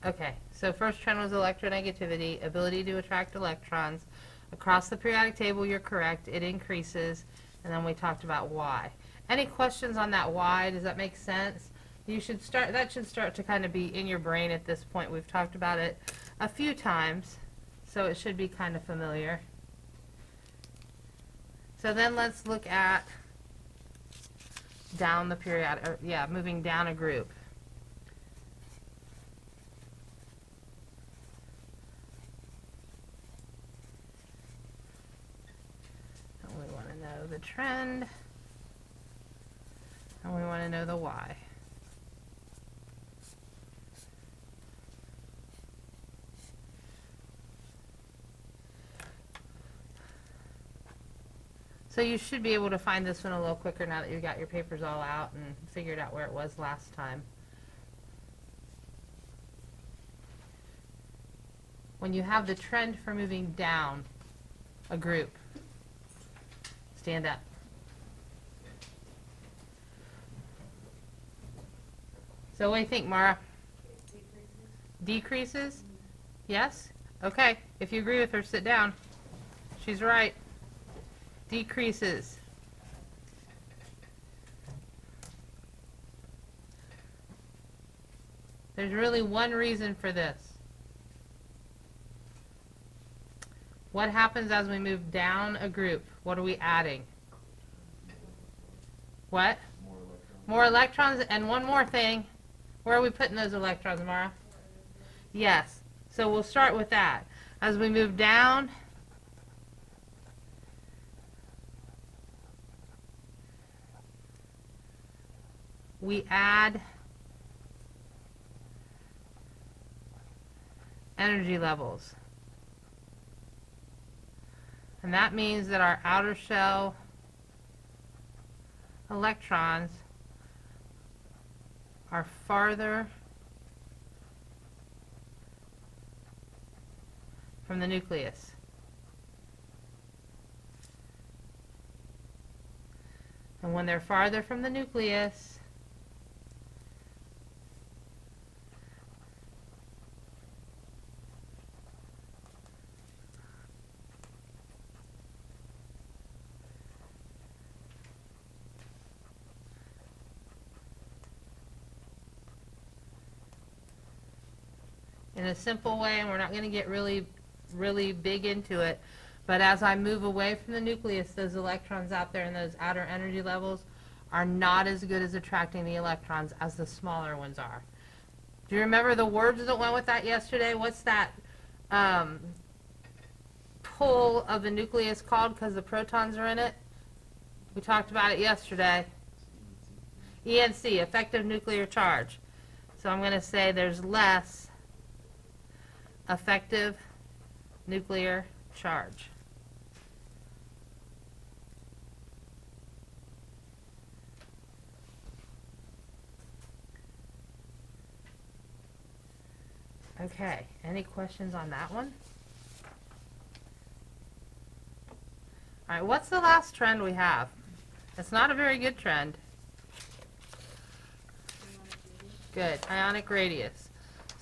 Okay, so first trend was electronegativity, ability to attract electrons. Across the periodic table, you're correct, it increases, and then we talked about why. Any questions on that why? Does that make sense? That should start to kind of be in your brain at this point. We've talked about it a few times, so it should be kind of familiar. So then let's look at down the periodic, moving down a group. And we want to know the trend, and we want to know the why. So you should be able to find this one a little quicker now that you've got your papers all out and figured out where it was last time. When you have the trend for moving down a group, stand up. So what do you think, Mara? Decreases? Yes? Okay. If you agree with her, sit down. She's right. Decreases. There's really one reason for this. What happens as we move down a group? What are we adding? What? More electrons. And one more thing. Where are we putting those electrons, Mara? Yes. So we'll start with that. As we move down, we add energy levels. And that means that our outer shell electrons are farther from the nucleus. And when they're farther from the nucleus, in a simple way, and we're not going to get really big into it, but as I move away from the nucleus, those electrons out there in those outer energy levels are not as good as attracting the electrons as the smaller ones are. Do you remember the words that went with that yesterday? What's that pull of the nucleus called because the protons are in it? We talked about it yesterday. ENC, effective nuclear charge. So I'm going to say there's less effective nuclear charge. Okay, any questions on that one? All right, what's the last trend we have? It's not a very good trend. Good, ionic radius.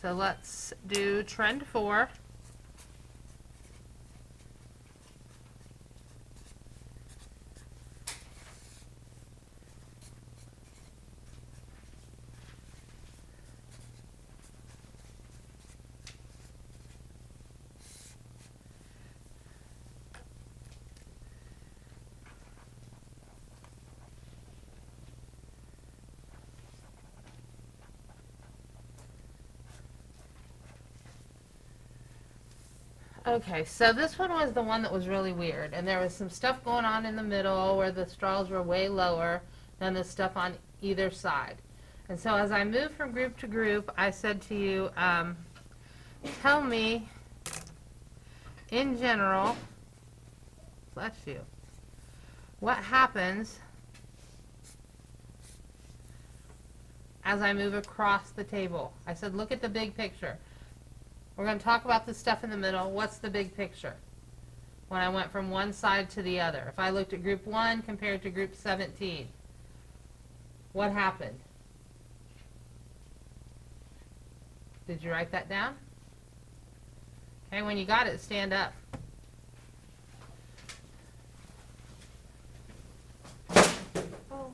So let's do trend 4. Okay, so this one was the one that was really weird, and there was some stuff going on in the middle where the straws were way lower than the stuff on either side. And so as I moved from group to group, I said to you, tell me, in general, bless you, what happens as I move across the table? I said, look at the big picture. We're going to talk about the stuff in the middle. What's the big picture? When I went from one side to the other. If I looked at group 1 compared to group 17, what happened? Did you write that down? Okay, when you got it, stand up. Oh.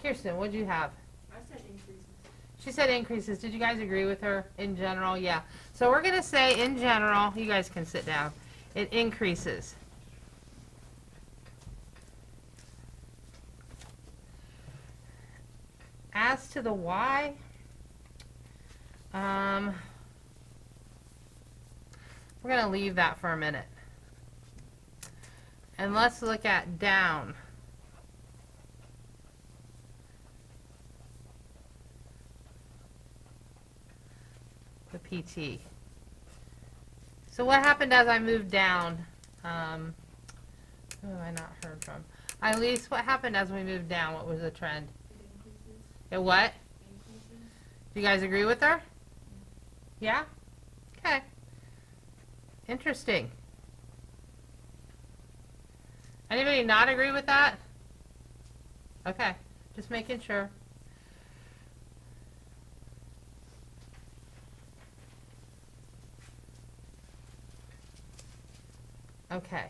Kirsten, what did you have? I said increases. She said increases. Did you guys agree with her in general? Yeah. So we're going to say in general, you guys can sit down, it increases. As to the why, we're going to leave that for a minute. And let's look at down. The PT. So what happened as I moved down? Who have I not heard from? Elise, what happened as we moved down? What was the trend? It what? Do you guys agree with her? Yeah? Okay. Interesting. Anybody not agree with that? Okay. Just making sure. Okay.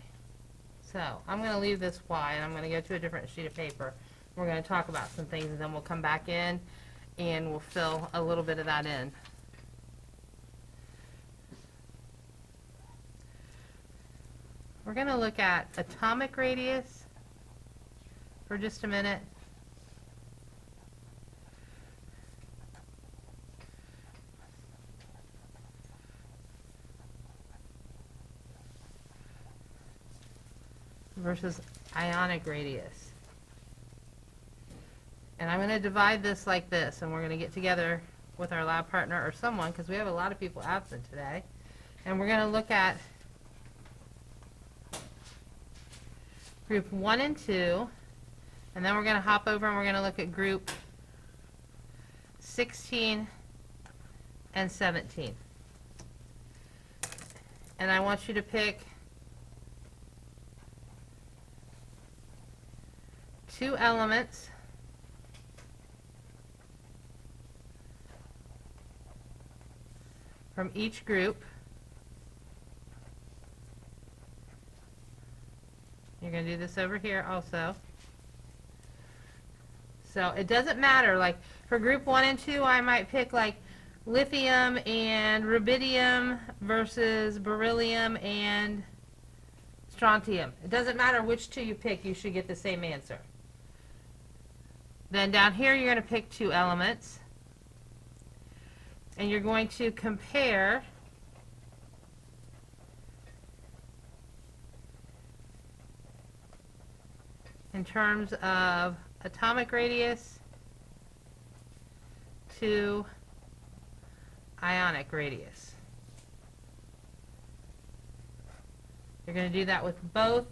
So I'm going to leave this Y and I'm going to go to a different sheet of paper. We're going to talk about some things and then we'll come back in and we'll fill a little bit of that in. We're going to look at atomic radius for just a minute. Versus ionic radius. And I'm going to divide this like this, and we're going to get together with our lab partner or someone, because we have a lot of people absent today. And we're going to look at group 1 and 2, and then we're going to hop over and we're going to look at group 16 and 17. And I want you to pick 2 elements from each group. You're going to do this over here also. So it doesn't matter, like for group 1 and 2 I might pick like lithium and rubidium versus beryllium and strontium. It doesn't matter which 2 you pick, you should get the same answer. Then down here you're going to pick 2 elements and you're going to compare in terms of atomic radius to ionic radius. You're going to do that with both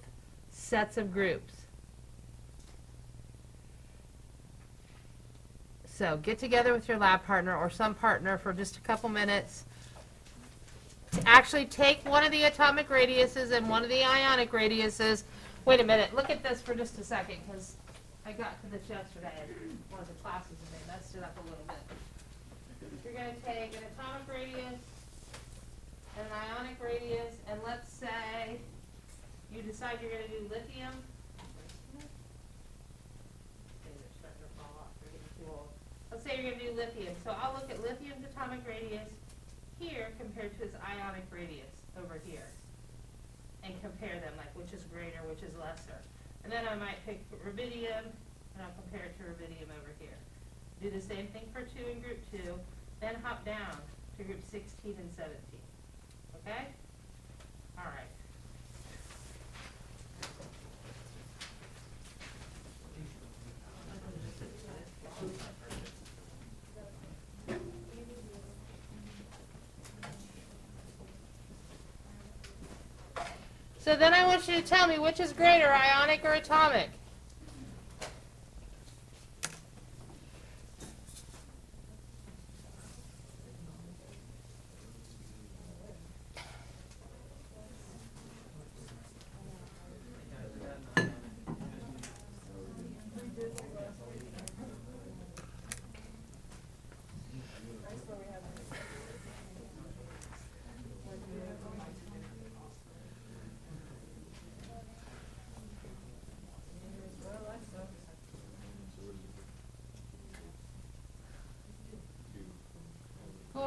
sets of groups. So get together with your lab partner or some partner for just a couple minutes to actually take one of the atomic radiuses and one of the ionic radiuses. Wait a minute, look at this for just a second, because I got to this yesterday in one of the classes and they messed it up a little bit. You're going to take an atomic radius and an ionic radius, and let's say you decide you're going to do lithium. Let's say you're going to do lithium. So I'll look at lithium's atomic radius here compared to its ionic radius over here and compare them, like which is greater, which is lesser. And then I might pick rubidium and I'll compare it to rubidium over here. Do the same thing for 2 in group 2, then hop down to group 16 and 17. Okay? All right. So then I want you to tell me which is greater, ionic or atomic?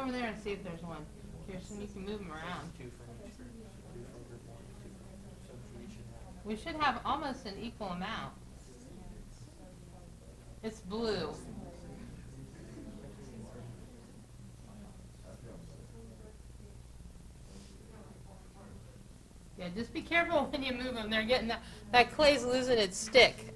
over there and see if there's one. Kirsten, you can move them around. We should have almost an equal amount. It's blue. Yeah, just be careful when you move them. They're getting that clay's losing its stick.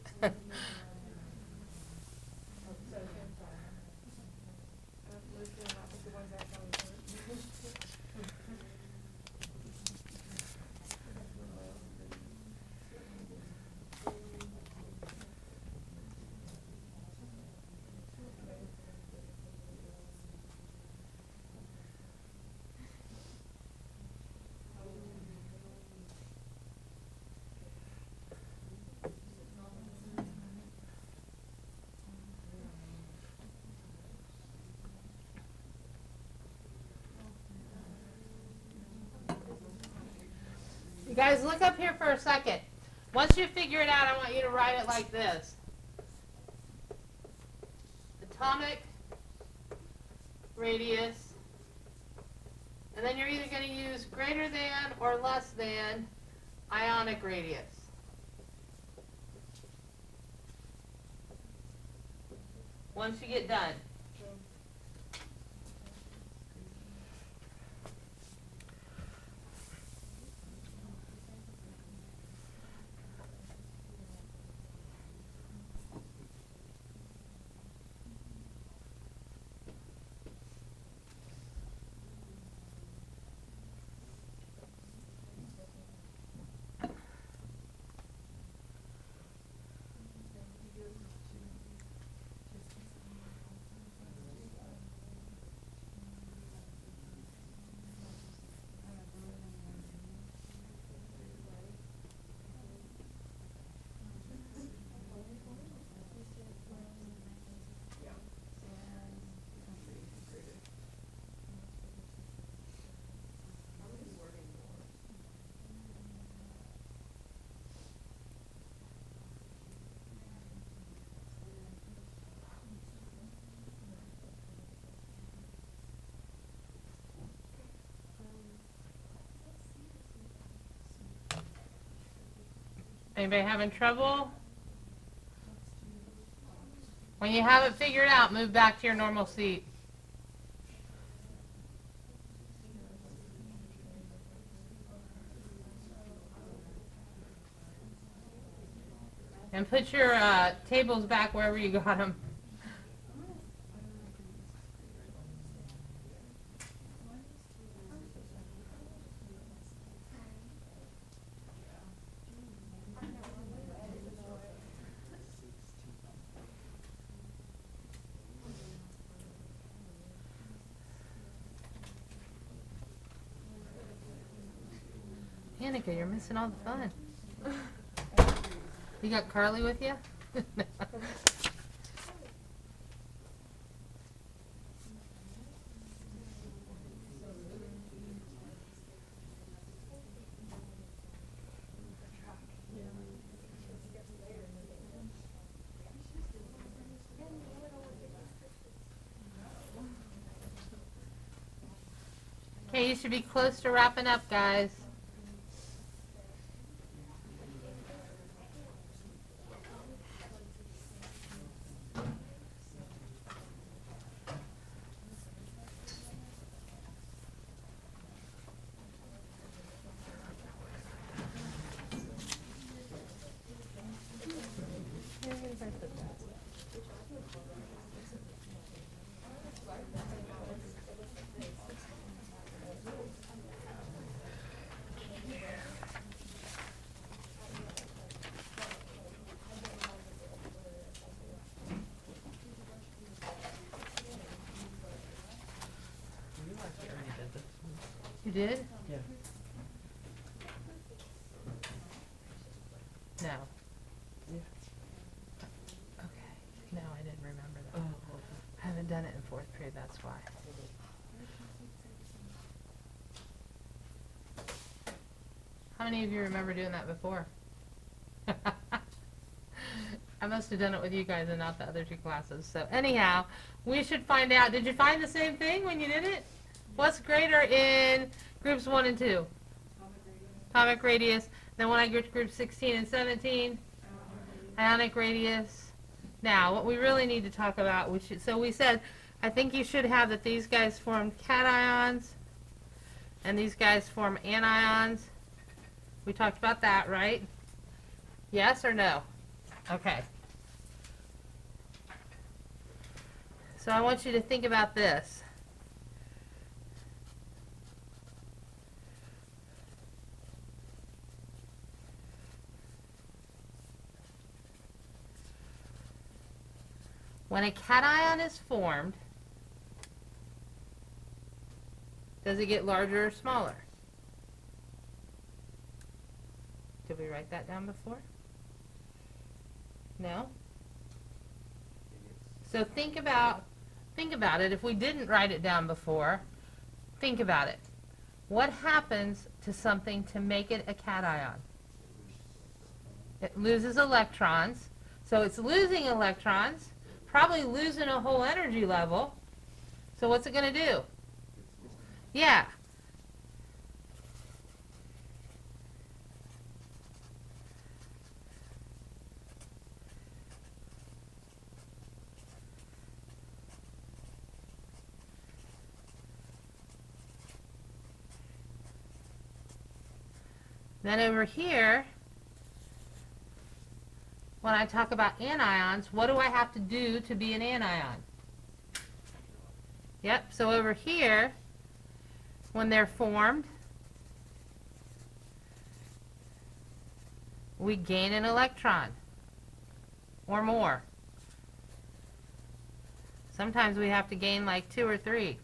You guys, look up here for a second. Once you figure it out, I want you to write it like this. Atomic radius. And then you're either going to use greater than or less than ionic radius. Once you get done. Anybody having trouble? When you have it figured out, move back to your normal seat. And put your tables back wherever you got them. Annika, you're missing all the fun. You got Carly with you? Okay, you should be close to wrapping up, guys. You did? Yeah. No. Yeah. Okay. No, I didn't remember that. Oh, okay. I haven't done it in fourth period, that's why. How many of you remember doing that before? I must have done it with you guys and not the other two classes. So anyhow, we should find out. Did you find the same thing when you did it? What's greater in groups 1 and 2? Atomic radius. Then when I get to groups 16 and 17, ionic radius. Now, what we really need to talk about, so we said, I think you should have that these guys form cations and these guys form anions. We talked about that, right? Yes or no? Okay. So I want you to think about this. When a cation is formed, does it get larger or smaller? Did we write that down before? No? So think about it. If we didn't write it down before, think about it. What happens to something to make it a cation? It loses electrons. So it's losing electrons, probably losing a whole energy level. So what's it going to do? Yeah. Then over here, when I talk about anions, what do I have to do to be an anion? Yep, so over here, when they're formed, we gain an electron or more. Sometimes we have to gain like 2 or 3.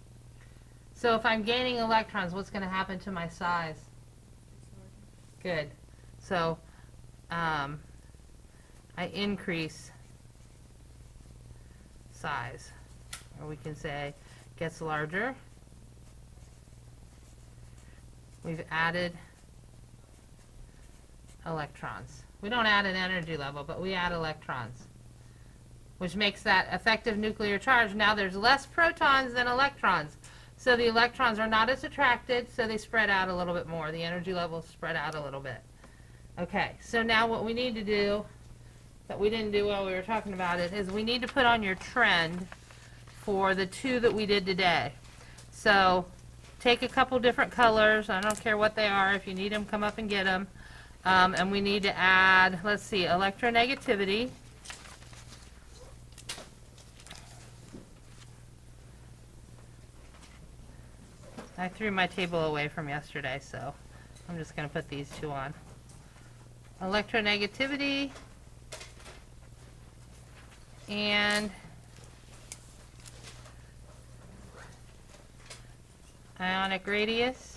So if I'm gaining electrons, what's going to happen to my size? Good. So I increase size. Or we can say gets larger. We've added electrons. We don't add an energy level, but we add electrons, which makes that effective nuclear charge. Now there's less protons than electrons. So the electrons are not as attracted, so they spread out a little bit more. The energy levels spread out a little bit. Okay, so now what we need to do, that we didn't do while we were talking about it, is we need to put on your trend for the 2 that we did today. So take a couple different colors. I don't care what they are. If you need them, come up and get them. And we need to add, let's see, electronegativity. I threw my table away from yesterday, so I'm just going to put these 2 on. Electronegativity and ionic radius.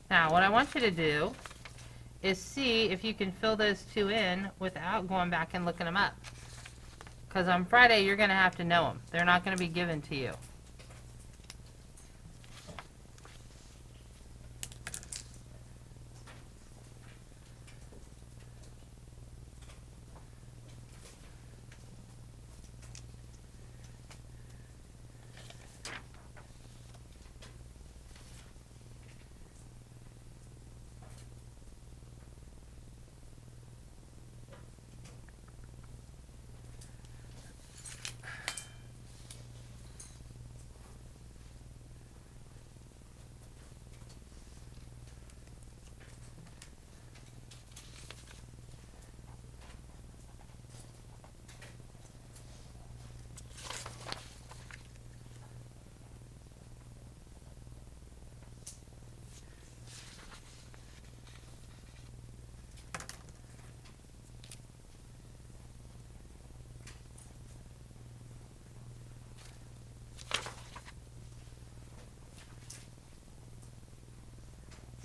Now, what I want you to do is see if you can fill those 2 in without going back and looking them up. Because on Friday, you're going to have to know them. They're not going to be given to you.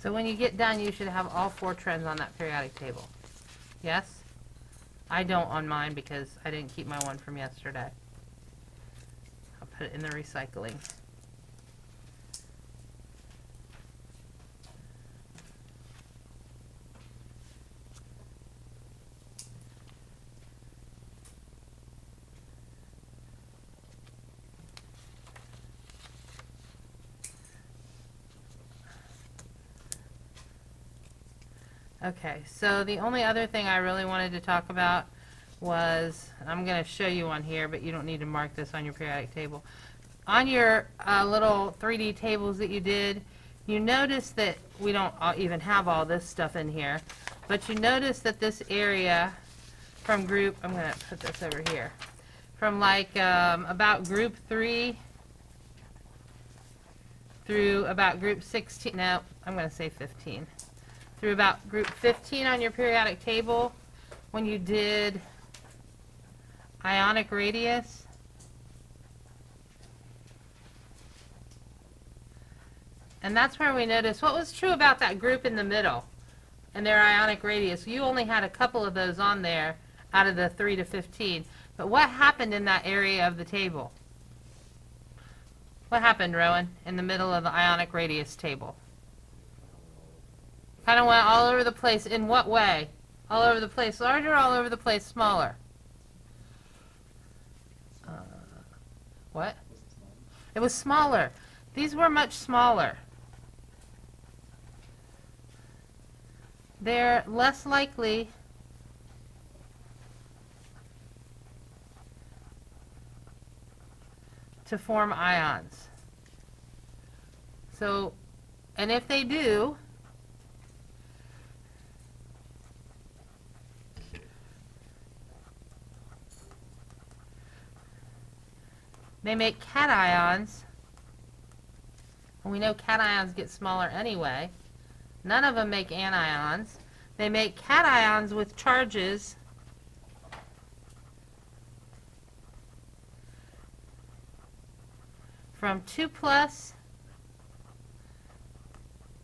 So when you get done, you should have all 4 trends on that periodic table. Yes? I don't on mine because I didn't keep my one from yesterday. I'll put it in the recycling. Okay, so the only other thing I really wanted to talk about was, I'm going to show you on here, but you don't need to mark this on your periodic table. On your little 3D tables that you did, you notice that we don't even have all this stuff in here, but you notice that this area from group, I'm going to put this over here, from like about group 3 through about group 16, no, I'm going to say 15, through about group 15 on your periodic table, when you did ionic radius, and that's where we noticed what was true about that group in the middle and their ionic radius. You only had a couple of those on there out of the 3 to 15. But what happened in that area of the table? What happened, Rowan, in the middle of the ionic radius table? Kind of went all over the place. In what way? All over the place larger, all over the place smaller? What? It was smaller. These were much smaller. They're less likely to form ions. So, and if they do, they make cations, and we know cations get smaller anyway. None of them make anions. They make cations with charges from 2 plus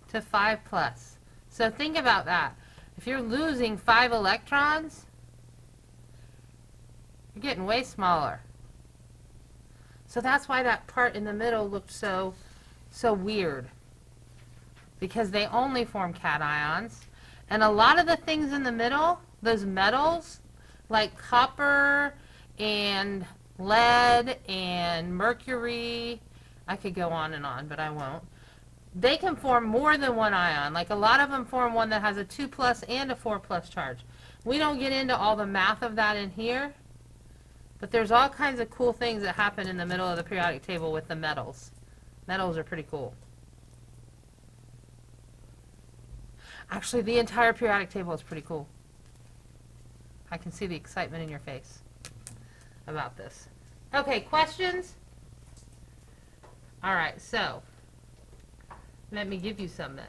to 5 plus. So think about that. If you're losing 5 electrons, you're getting way smaller. So that's why that part in the middle looked so weird, because they only form cations. And a lot of the things in the middle, those metals, like copper and lead and mercury, I could go on, but I won't. They can form more than one ion. Like a lot of them form one that has a 2 plus and a 4 plus charge. We don't get into all the math of that in here, but there's all kinds of cool things that happen in the middle of the periodic table with the metals. Metals are pretty cool. Actually, the entire periodic table is pretty cool. I can see the excitement in your face about this. Okay, questions? All right, so let me give you some then.